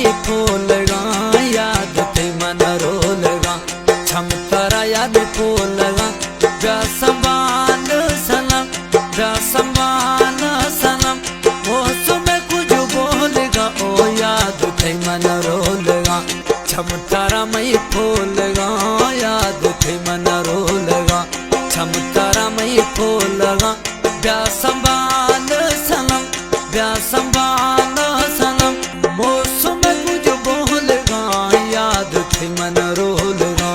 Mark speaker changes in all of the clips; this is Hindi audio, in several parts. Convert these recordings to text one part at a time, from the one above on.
Speaker 1: मई फूलगा याद थे मन रोलगा छम तारा याद फूलगा व्यासमान सनम व्यासमान सनम वो सुबह कुछ बोलेगा ओ याद थे मन रोलगा छम तारा मई फूलगा याद थे मन रोलगा छम तारा मई फूलगा व्यासमान सनम व्यासमान सनम मौसम कुछ बोलेगा याद थे मन रोलगा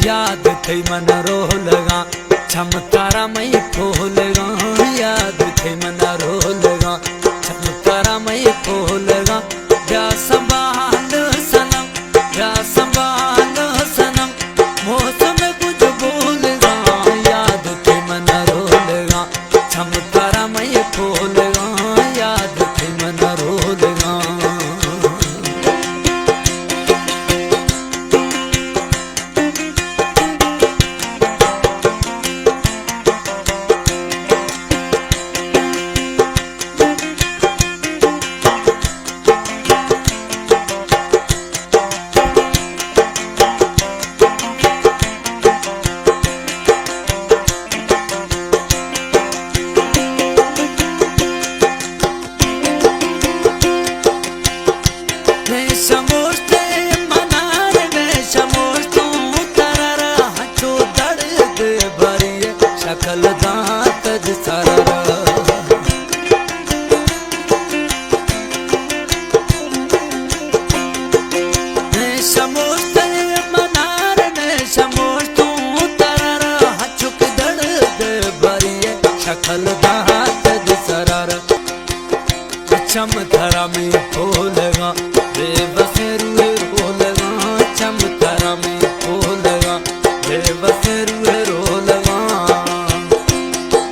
Speaker 1: याद थे मन रोलगा छम तारा मई फूलगा याद थे मन रोलगा छम तारा मई फूलगा व्यासमान सनम व्यासमान सनम मौसम कुछ बोलगा याद थे मन रोलगा छम तारा मई फूलगा याद थे मन रोलगा छम तारा में फूलगा बेबसेरू रोलगा छम तारा में फूलगा बेबसेरू रोलगा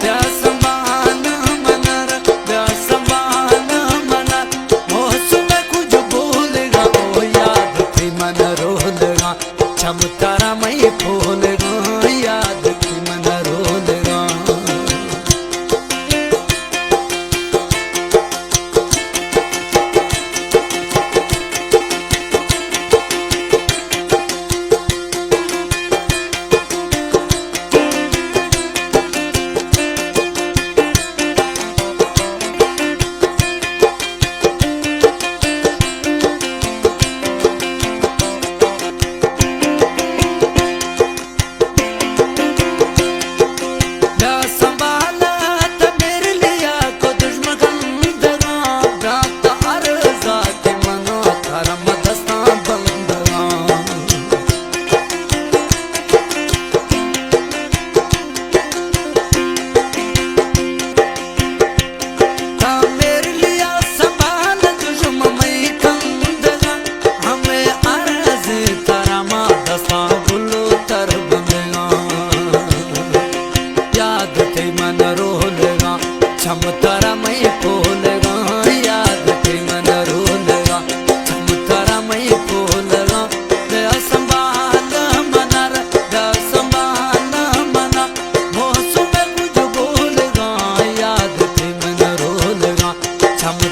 Speaker 1: व्यासमान मनर व्यासमान मनर मौसम कुछ बोलेगा ओ याद थे मन रोलगा छम तारा में फूलगा याद थे मन रोलगा Come